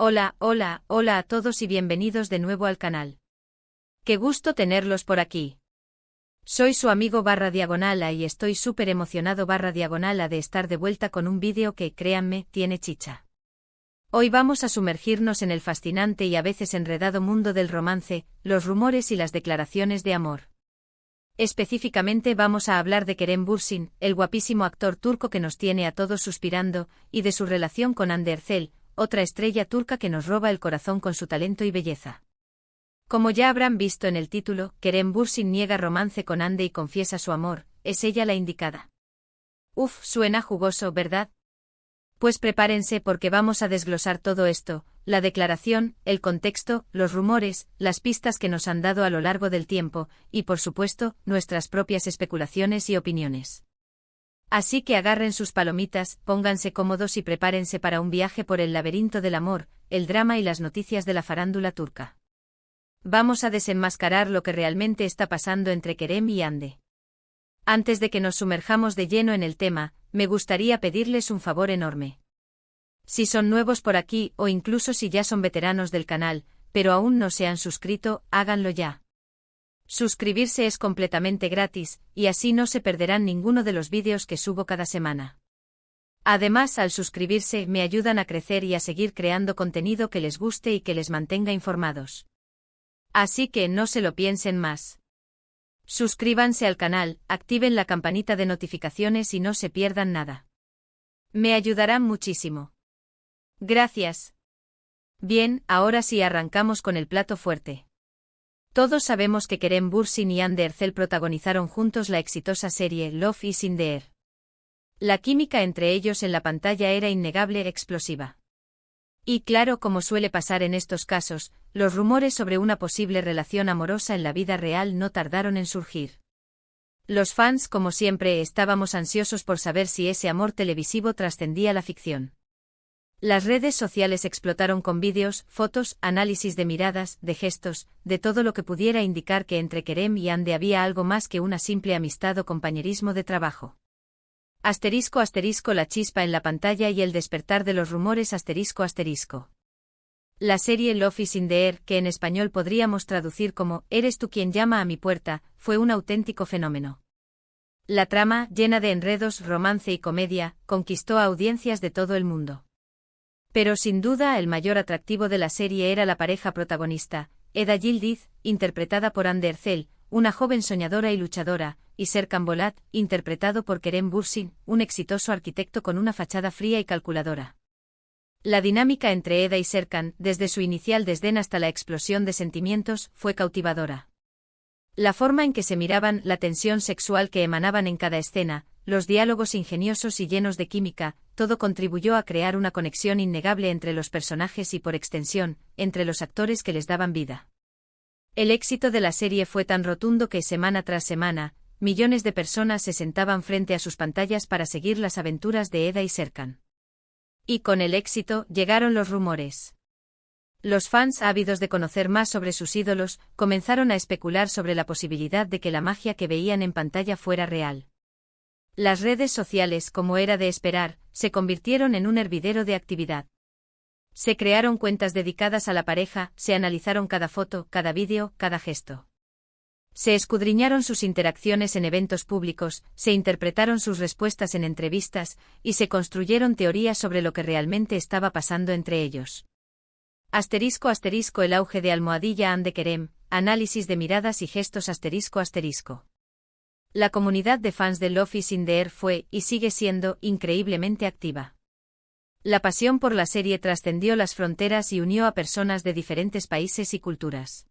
Hola, hola, hola a todos y bienvenidos de nuevo al canal. Qué gusto tenerlos por aquí. Soy su amigo /diagonala y estoy súper emocionado /diagonala de estar de vuelta con un vídeo que, créanme, tiene chicha. Hoy vamos a sumergirnos en el fascinante y a veces enredado mundo del romance, los rumores y las declaraciones de amor. Específicamente vamos a hablar de Kerem Bürsin, el guapísimo actor turco que nos tiene a todos suspirando, y de su relación con Hande Erçel, otra estrella turca que nos roba el corazón con su talento y belleza. Como ya habrán visto en el título, Kerem Bürsin niega romance con Hande y confiesa su amor, ¿es ella la indicada? Uf, suena jugoso, ¿verdad? Pues prepárense porque vamos a desglosar todo esto, la declaración, el contexto, los rumores, las pistas que nos han dado a lo largo del tiempo, y por supuesto, nuestras propias especulaciones y opiniones. Así que agarren sus palomitas, pónganse cómodos y prepárense para un viaje por el laberinto del amor, el drama y las noticias de la farándula turca. Vamos a desenmascarar lo que realmente está pasando entre Kerem y Hande. Antes de que nos sumerjamos de lleno en el tema, me gustaría pedirles un favor enorme. Si son nuevos por aquí o incluso si ya son veteranos del canal, pero aún no se han suscrito, háganlo ya. Suscribirse es completamente gratis, y así no se perderán ninguno de los vídeos que subo cada semana. Además, al suscribirse, me ayudan a crecer y a seguir creando contenido que les guste y que les mantenga informados. Así que no se lo piensen más. Suscríbanse al canal, activen la campanita de notificaciones y no se pierdan nada. Me ayudarán muchísimo. Gracias. Bien, ahora sí arrancamos con el plato fuerte. Todos sabemos que Kerem Bürsin y Hande Erçel protagonizaron juntos la exitosa serie Love is in the Air. La química entre ellos en la pantalla era innegable e explosiva. Y claro, como suele pasar en estos casos, los rumores sobre una posible relación amorosa en la vida real no tardaron en surgir. Los fans, como siempre, estábamos ansiosos por saber si ese amor televisivo trascendía la ficción. Las redes sociales explotaron con vídeos, fotos, análisis de miradas, de gestos, de todo lo que pudiera indicar que entre Kerem y Hande había algo más que una simple amistad o compañerismo de trabajo. *** La chispa en la pantalla y el despertar de los rumores ***. La serie Love is in the Air, que en español podríamos traducir como «Eres tú quien llama a mi puerta», fue un auténtico fenómeno. La trama, llena de enredos, romance y comedia, conquistó a audiencias de todo el mundo. Pero sin duda el mayor atractivo de la serie era la pareja protagonista, Eda Yildiz, interpretada por Hande Erçel, una joven soñadora y luchadora, y Serkan Bolat, interpretado por Kerem Bürsin, un exitoso arquitecto con una fachada fría y calculadora. La dinámica entre Eda y Serkan, desde su inicial desdén hasta la explosión de sentimientos, fue cautivadora. La forma en que se miraban, la tensión sexual que emanaban en cada escena, los diálogos ingeniosos y llenos de química, todo contribuyó a crear una conexión innegable entre los personajes y por extensión, entre los actores que les daban vida. El éxito de la serie fue tan rotundo que semana tras semana, millones de personas se sentaban frente a sus pantallas para seguir las aventuras de Eda y Serkan. Y con el éxito, llegaron los rumores. Los fans, ávidos de conocer más sobre sus ídolos, comenzaron a especular sobre la posibilidad de que la magia que veían en pantalla fuera real. Las redes sociales, como era de esperar, se convirtieron en un hervidero de actividad. Se crearon cuentas dedicadas a la pareja, se analizaron cada foto, cada vídeo, cada gesto. Se escudriñaron sus interacciones en eventos públicos, se interpretaron sus respuestas en entrevistas, y se construyeron teorías sobre lo que realmente estaba pasando entre ellos. *** El auge de Hande Kerem, análisis de miradas y gestos ***. La comunidad de fans de Love is in the Air fue, y sigue siendo, increíblemente activa. La pasión por la serie trascendió las fronteras y unió a personas de diferentes países y culturas.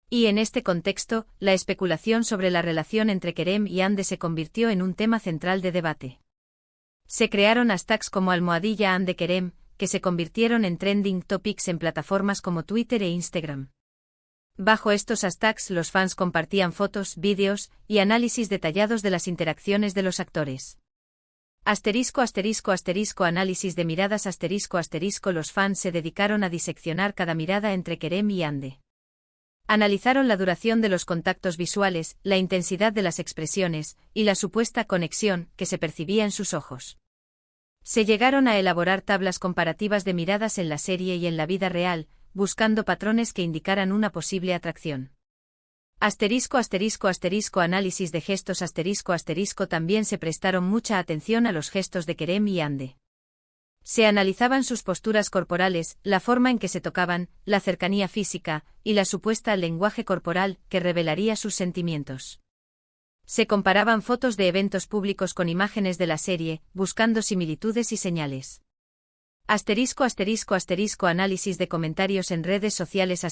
Y en este contexto, la especulación sobre la relación entre Kerem y Hande se convirtió en un tema central de debate. Se crearon hashtags como @Hande Kerem, que se convirtieron en trending topics en plataformas como Twitter e Instagram. Bajo estos hashtags los fans compartían fotos, vídeos y análisis detallados de las interacciones de los actores. Análisis de miradas Los fans se dedicaron a diseccionar cada mirada entre Kerem y Hande. Analizaron la duración de los contactos visuales, la intensidad de las expresiones, y la supuesta conexión que se percibía en sus ojos. Se llegaron a elaborar tablas comparativas de miradas en la serie y en la vida real, buscando patrones que indicaran una posible atracción. Análisis de gestos también se prestaron mucha atención a los gestos de Kerem y Hande. Se analizaban sus posturas corporales, la forma en que se tocaban, la cercanía física, y la supuesta lenguaje corporal, que revelaría sus sentimientos. Se comparaban fotos de eventos públicos con imágenes de la serie, buscando similitudes y señales. Análisis de comentarios en redes sociales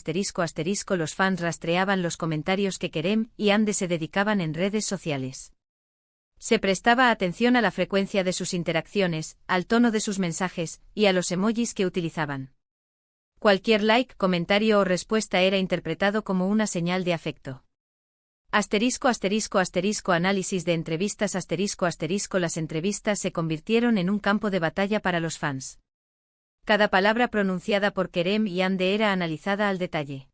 Los fans rastreaban los comentarios que Kerem y Hande se dedicaban en redes sociales. Se prestaba atención a la frecuencia de sus interacciones, al tono de sus mensajes, y a los emojis que utilizaban. Cualquier like, comentario o respuesta era interpretado como una señal de afecto. Análisis de entrevistas Las entrevistas se convirtieron en un campo de batalla para los fans. Cada palabra pronunciada por Kerem y Hande era analizada al detalle.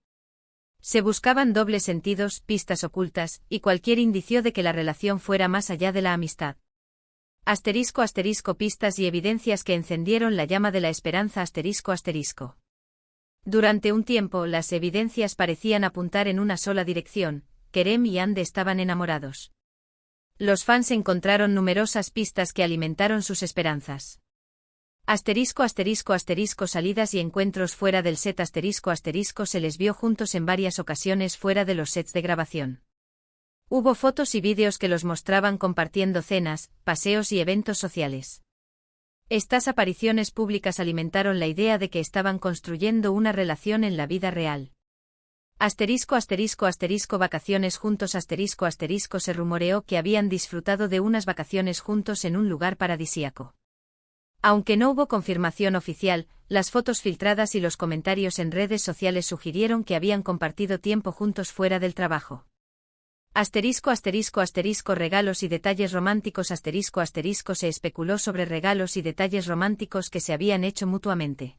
Se buscaban dobles sentidos, pistas ocultas, y cualquier indicio de que la relación fuera más allá de la amistad. Pistas y evidencias que encendieron la llama de la esperanza Durante un tiempo las evidencias parecían apuntar en una sola dirección: Kerem y Hande estaban enamorados. Los fans encontraron numerosas pistas que alimentaron sus esperanzas. Salidas y encuentros fuera del set Se les vio juntos en varias ocasiones fuera de los sets de grabación. Hubo fotos y vídeos que los mostraban compartiendo cenas, paseos y eventos sociales. Estas apariciones públicas alimentaron la idea de que estaban construyendo una relación en la vida real. Vacaciones juntos Se rumoreó que habían disfrutado de unas vacaciones juntos en un lugar paradisíaco. Aunque no hubo confirmación oficial, las fotos filtradas y los comentarios en redes sociales sugirieron que habían compartido tiempo juntos fuera del trabajo. Regalos y detalles románticos Se especuló sobre regalos y detalles románticos que se habían hecho mutuamente.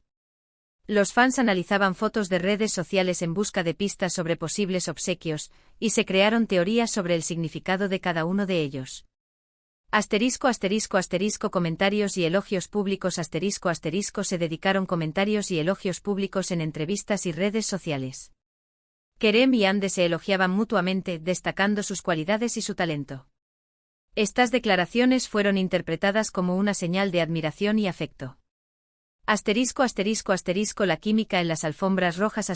Los fans analizaban fotos de redes sociales en busca de pistas sobre posibles obsequios, y se crearon teorías sobre el significado de cada uno de ellos. Comentarios y elogios públicos Se dedicaron comentarios y elogios públicos en entrevistas y redes sociales. Kerem y Hande se elogiaban mutuamente, destacando sus cualidades y su talento. Estas declaraciones fueron interpretadas como una señal de admiración y afecto. La química en las alfombras rojas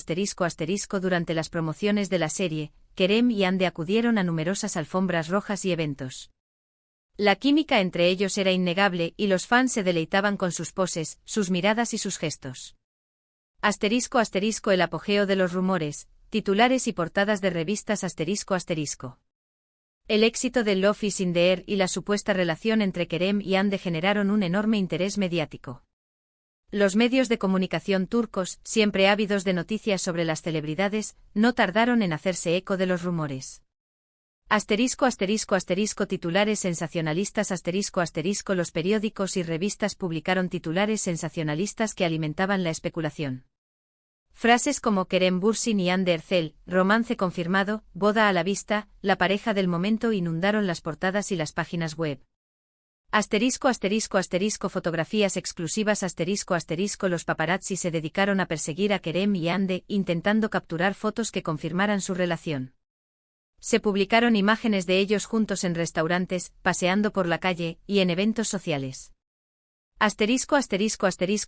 Durante las promociones de la serie, Kerem y Hande acudieron a numerosas alfombras rojas y eventos. La química entre ellos era innegable y los fans se deleitaban con sus poses, sus miradas y sus gestos. El apogeo de los rumores, titulares y portadas de revistas El éxito de Love is in the Air y la supuesta relación entre Kerem y Hande generaron un enorme interés mediático. Los medios de comunicación turcos, siempre ávidos de noticias sobre las celebridades, no tardaron en hacerse eco de los rumores. Titulares sensacionalistas Los periódicos y revistas publicaron titulares sensacionalistas que alimentaban la especulación. Frases como Kerem Bürsin y Hande Erçel, romance confirmado, boda a la vista, la pareja del momento inundaron las portadas y las páginas web. Fotografías exclusivas Los paparazzi se dedicaron a perseguir a Kerem y Hande, intentando capturar fotos que confirmaran su relación. Se publicaron imágenes de ellos juntos en restaurantes, paseando por la calle, y en eventos sociales.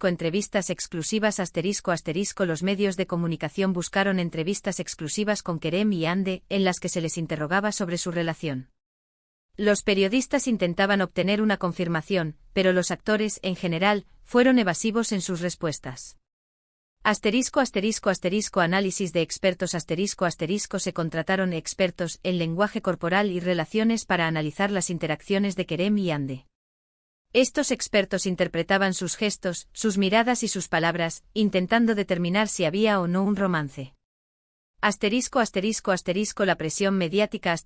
Entrevistas exclusivas Los medios de comunicación buscaron entrevistas exclusivas con Kerem y Hande, en las que se les interrogaba sobre su relación. Los periodistas intentaban obtener una confirmación, pero los actores, en general, fueron evasivos en sus respuestas. Análisis de expertos Se contrataron expertos en lenguaje corporal y relaciones para analizar las interacciones de Kerem y Hande. Estos expertos interpretaban sus gestos, sus miradas y sus palabras, intentando determinar si había o no un romance. La presión mediática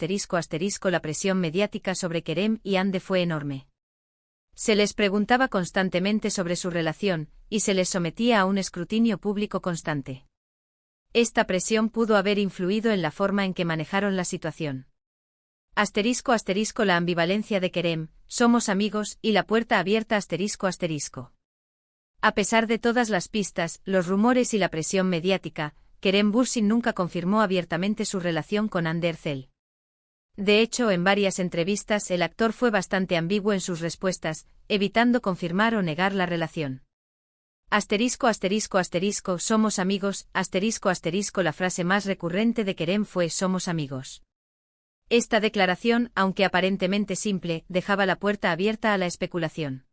La presión mediática sobre Kerem y Hande fue enorme. Se les preguntaba constantemente sobre su relación, y se les sometía a un escrutinio público constante. Esta presión pudo haber influido en la forma en que manejaron la situación. Asterisco asterisco la ambivalencia de Kerem, somos amigos, y la puerta abierta asterisco asterisco. A pesar de todas las pistas, los rumores y la presión mediática, Kerem Bürsin nunca confirmó abiertamente su relación con Hande Erçel. De hecho, en varias entrevistas el actor fue bastante ambiguo en sus respuestas, evitando confirmar o negar la relación. Asterisco asterisco asterisco somos amigos, asterisco asterisco la frase más recurrente de Kerem fue somos amigos. Esta declaración, aunque aparentemente simple, dejaba la puerta abierta a la especulación.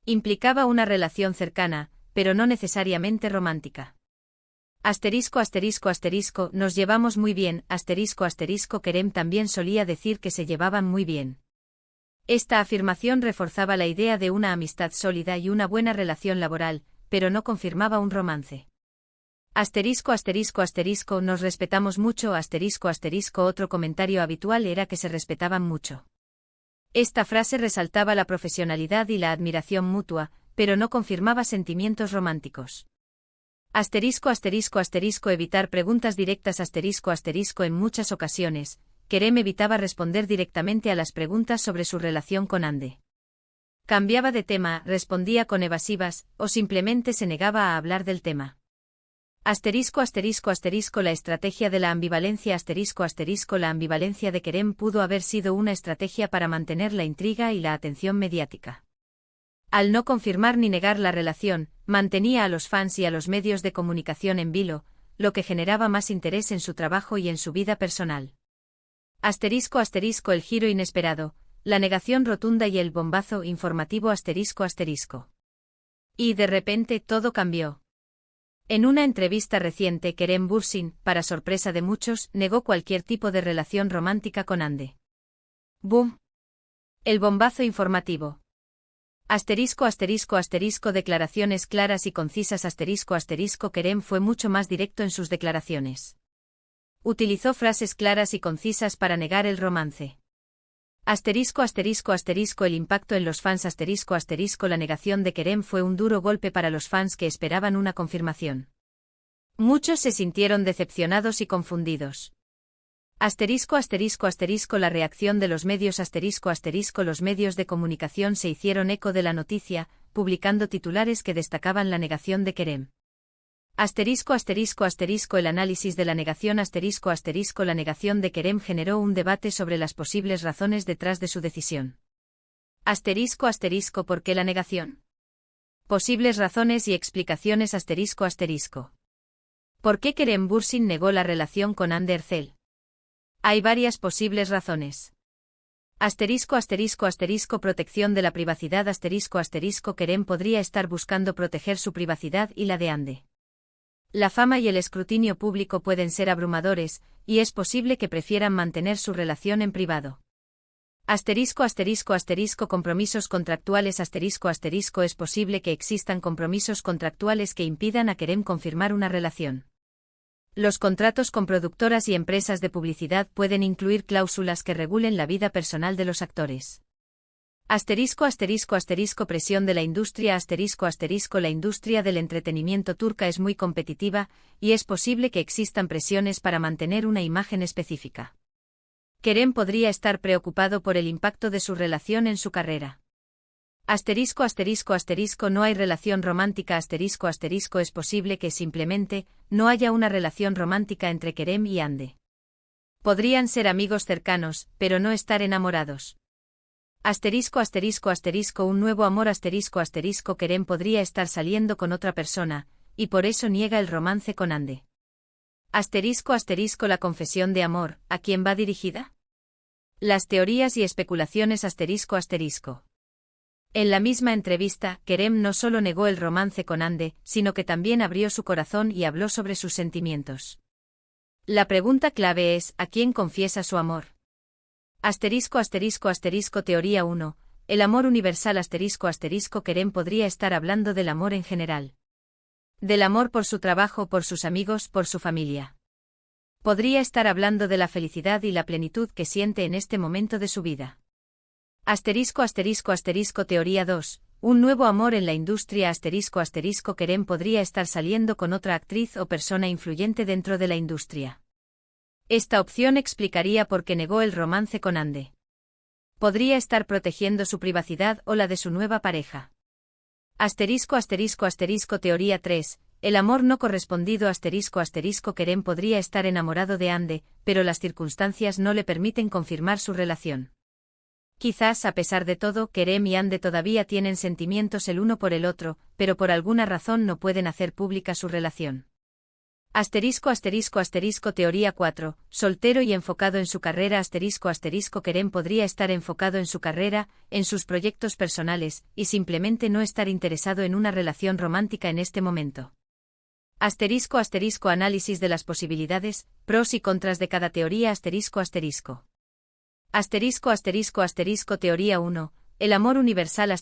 Implicaba una relación cercana, pero no necesariamente romántica. Asterisco asterisco asterisco nos llevamos muy bien, asterisco asterisco Kerem también solía decir que se llevaban muy bien. Esta afirmación reforzaba la idea de una amistad sólida y una buena relación laboral, pero no confirmaba un romance. Asterisco asterisco asterisco nos respetamos mucho, asterisco asterisco otro comentario habitual era que se respetaban mucho. Esta frase resaltaba la profesionalidad y la admiración mutua, pero no confirmaba sentimientos románticos. Asterisco asterisco asterisco evitar preguntas directas asterisco asterisco en muchas ocasiones, Kerem evitaba responder directamente a las preguntas sobre su relación con Hande. Cambiaba de tema, respondía con evasivas, o simplemente se negaba a hablar del tema. Asterisco asterisco asterisco la estrategia de la ambivalencia asterisco asterisco la ambivalencia de Kerem pudo haber sido una estrategia para mantener la intriga y la atención mediática. Al no confirmar ni negar la relación, mantenía a los fans y a los medios de comunicación en vilo, lo que generaba más interés en su trabajo y en su vida personal. Asterisco asterisco el giro inesperado, la negación rotunda y el bombazo informativo asterisco asterisco. Y de repente todo cambió. En una entrevista reciente Kerem Bürsin, para sorpresa de muchos, negó cualquier tipo de relación romántica con Hande. ¡Boom! El bombazo informativo. Asterisco asterisco asterisco declaraciones claras y concisas asterisco asterisco Kerem fue mucho más directo en sus declaraciones. Utilizó frases claras y concisas para negar el romance. Asterisco asterisco asterisco el impacto en los fans asterisco asterisco la negación de Kerem fue un duro golpe para los fans que esperaban una confirmación. Muchos se sintieron decepcionados y confundidos. Asterisco asterisco asterisco la reacción de los medios asterisco asterisco los medios de comunicación se hicieron eco de la noticia, publicando titulares que destacaban la negación de Kerem. Asterisco asterisco asterisco el análisis de la negación asterisco asterisco la negación de Kerem generó un debate sobre las posibles razones detrás de su decisión. Asterisco asterisco ¿por qué la negación? Posibles razones y explicaciones asterisco asterisco. ¿Por qué Kerem Bürsin negó la relación con Hande Erçel? Hay varias posibles razones. Asterisco asterisco asterisco protección de la privacidad asterisco asterisco Kerem podría estar buscando proteger su privacidad y la de Hande. La fama y el escrutinio público pueden ser abrumadores, y es posible que prefieran mantener su relación en privado. Asterisco asterisco asterisco compromisos contractuales asterisco asterisco es posible que existan compromisos contractuales que impidan a Kerem confirmar una relación. Los contratos con productoras y empresas de publicidad pueden incluir cláusulas que regulen la vida personal de los actores. Asterisco asterisco asterisco presión de la industria asterisco asterisco la industria del entretenimiento turca es muy competitiva, y es posible que existan presiones para mantener una imagen específica. Kerem podría estar preocupado por el impacto de su relación en su carrera. Asterisco asterisco asterisco no hay relación romántica asterisco asterisco es posible que simplemente no haya una relación romántica entre Kerem y Hande. Podrían ser amigos cercanos, pero no estar enamorados. Asterisco asterisco asterisco un nuevo amor asterisco asterisco Kerem podría estar saliendo con otra persona, y por eso niega el romance con Hande. Asterisco asterisco la confesión de amor, ¿a quién va dirigida? Las teorías y especulaciones asterisco asterisco. En la misma entrevista, Kerem no solo negó el romance con Hande, sino que también abrió su corazón y habló sobre sus sentimientos. La pregunta clave es, ¿a quién confiesa su amor? Asterisco asterisco asterisco teoría 1, el amor universal asterisco asterisco Kerem podría estar hablando del amor en general. Del amor por su trabajo, por sus amigos, por su familia. Podría estar hablando de la felicidad y la plenitud que siente en este momento de su vida. Asterisco asterisco asterisco teoría 2, un nuevo amor en la industria asterisco asterisco Kerem podría estar saliendo con otra actriz o persona influyente dentro de la industria. Esta opción explicaría por qué negó el romance con Ande. Podría estar protegiendo su privacidad o la de su nueva pareja. Teoría 3. El amor no correspondido Kerem podría estar enamorado de Ande, pero las circunstancias no le permiten confirmar su relación. Quizás a pesar de todo, Kerem y Ande todavía tienen sentimientos el uno por el otro, pero por alguna razón no pueden hacer pública su relación. Teoría 4. Soltero y enfocado en su carrera Kerem podría estar enfocado en su carrera, en sus proyectos personales, y simplemente no estar interesado en una relación romántica en este momento. Análisis de las posibilidades, pros y contras de cada teoría Teoría 1. El amor universal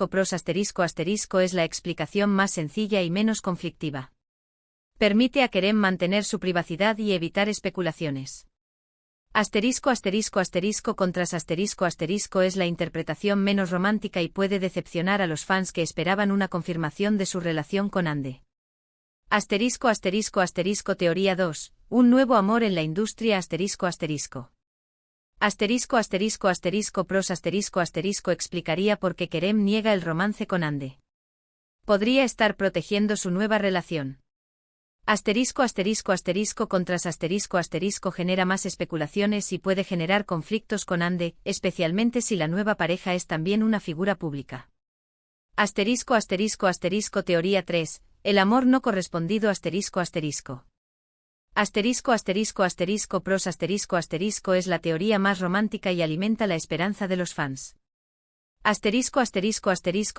Pros es la explicación más sencilla y menos conflictiva. Permite a Kerem mantener su privacidad y evitar especulaciones. Contras es la interpretación menos romántica y puede decepcionar a los fans que esperaban una confirmación de su relación con Ande. Teoría 2. Un nuevo amor en la industria Pros explicaría por qué Kerem niega el romance con Ande. Podría estar protegiendo su nueva relación. Contras genera más especulaciones y puede generar conflictos con Ande, especialmente si la nueva pareja es también una figura pública. Teoría 3. El amor no correspondido Pros es la teoría más romántica y alimenta la esperanza de los fans.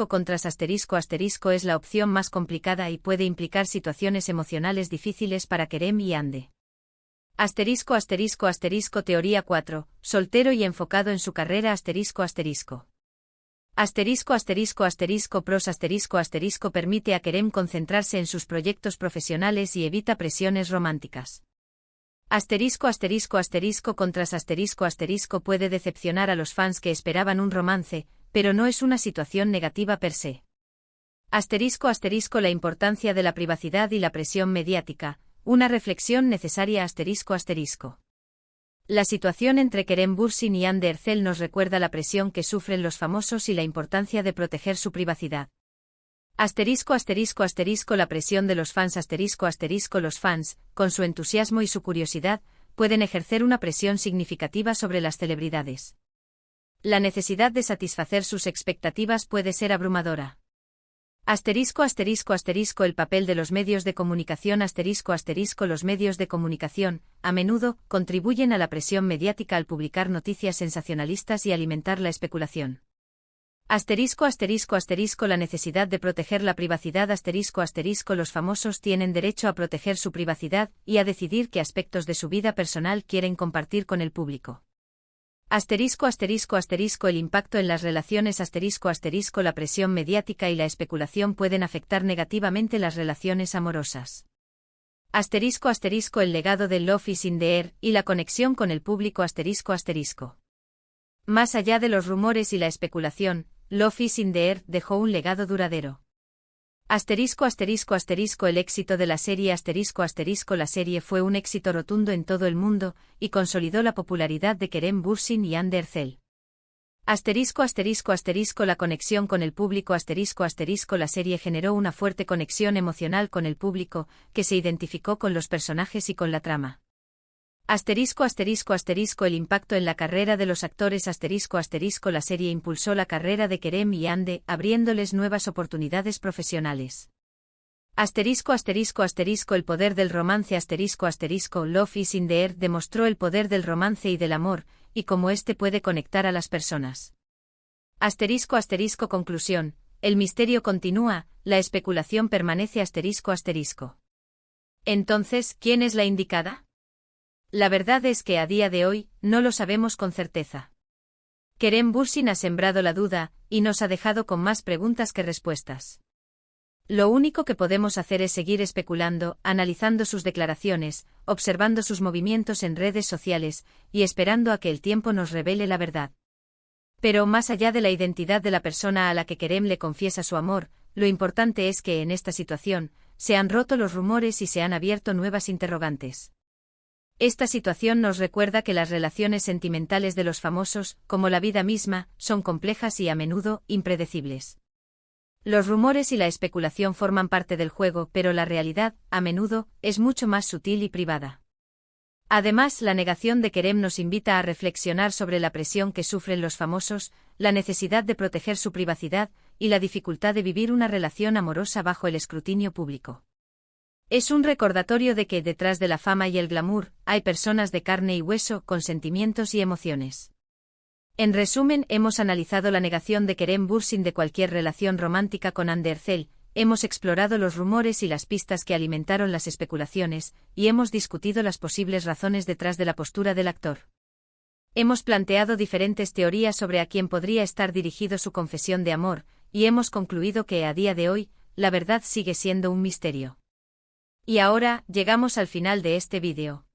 Contras es la opción más complicada y puede implicar situaciones emocionales difíciles para Kerem y Ande. Teoría 4. Soltero y enfocado en su carrera Pros permite a Kerem concentrarse en sus proyectos profesionales y evita presiones románticas. Contras puede decepcionar a los fans que esperaban un romance, pero no es una situación negativa per se. La importancia de la privacidad y la presión mediática, una reflexión necesaria La situación entre Kerem Bürsin y Hande Erçel nos recuerda la presión que sufren los famosos y la importancia de proteger su privacidad. La presión de los fans los fans, con su entusiasmo y su curiosidad, pueden ejercer una presión significativa sobre las celebridades. La necesidad de satisfacer sus expectativas puede ser abrumadora. El papel de los medios de comunicación Los medios de comunicación, a menudo, contribuyen a la presión mediática al publicar noticias sensacionalistas y alimentar la especulación. La necesidad de proteger la privacidad Los famosos tienen derecho a proteger su privacidad y a decidir qué aspectos de su vida personal quieren compartir con el público. El impacto en las relaciones La presión mediática y la especulación pueden afectar negativamente las relaciones amorosas. El legado de Love is in the air y la conexión con el público Más allá de los rumores y la especulación, Love is in the air dejó un legado duradero. El éxito de la serie La serie fue un éxito rotundo en todo el mundo, y consolidó la popularidad de Kerem Bürsin y Hande Erçel. La conexión con el público La serie generó una fuerte conexión emocional con el público, que se identificó con los personajes y con la trama. El impacto en la carrera de los actores La serie impulsó la carrera de Kerem y Hande, abriéndoles nuevas oportunidades profesionales. El poder del romance Love is in the air demostró el poder del romance y del amor, y cómo éste puede conectar a las personas. Conclusión. El misterio continúa, la especulación permanece Entonces, ¿quién es la indicada? La verdad es que a día de hoy, no lo sabemos con certeza. Kerem Bürsin ha sembrado la duda, y nos ha dejado con más preguntas que respuestas. Lo único que podemos hacer es seguir especulando, analizando sus declaraciones, observando sus movimientos en redes sociales, y esperando a que el tiempo nos revele la verdad. Pero más allá de la identidad de la persona a la que Kerem le confiesa su amor, lo importante es que en esta situación, se han roto los rumores y se han abierto nuevas interrogantes. Esta situación nos recuerda que las relaciones sentimentales de los famosos, como la vida misma, son complejas y a menudo impredecibles. Los rumores y la especulación forman parte del juego, pero la realidad, a menudo, es mucho más sutil y privada. Además, la negación de Kerem nos invita a reflexionar sobre la presión que sufren los famosos, la necesidad de proteger su privacidad y la dificultad de vivir una relación amorosa bajo el escrutinio público. Es un recordatorio de que, detrás de la fama y el glamour, hay personas de carne y hueso con sentimientos y emociones. En resumen, hemos analizado la negación de Kerem Bürsin de cualquier relación romántica con Hande Erçel, hemos explorado los rumores y las pistas que alimentaron las especulaciones, y hemos discutido las posibles razones detrás de la postura del actor. Hemos planteado diferentes teorías sobre a quién podría estar dirigido su confesión de amor, y hemos concluido que, a día de hoy, la verdad sigue siendo un misterio. Y ahora, llegamos al final de este vídeo.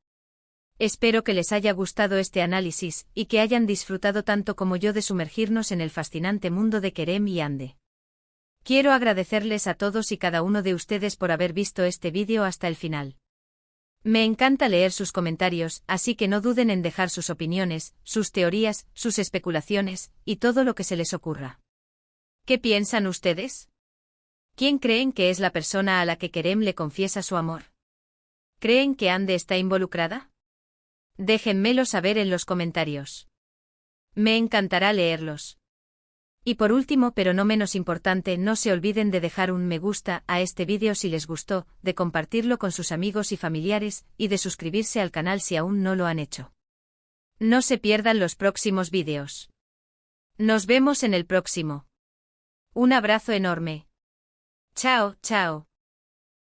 Espero que les haya gustado este análisis, y que hayan disfrutado tanto como yo de sumergirnos en el fascinante mundo de Kerem y Hande. Quiero agradecerles a todos y cada uno de ustedes por haber visto este vídeo hasta el final. Me encanta leer sus comentarios, así que no duden en dejar sus opiniones, sus teorías, sus especulaciones, y todo lo que se les ocurra. ¿Qué piensan ustedes? ¿Quién creen que es la persona a la que Kerem le confiesa su amor? ¿Creen que Hande está involucrada? Déjenmelo saber en los comentarios. Me encantará leerlos. Y por último, pero no menos importante, no se olviden de dejar un me gusta a este vídeo si les gustó, de compartirlo con sus amigos y familiares, y de suscribirse al canal si aún no lo han hecho. No se pierdan los próximos vídeos. Nos vemos en el próximo. Un abrazo enorme. Chao, chao.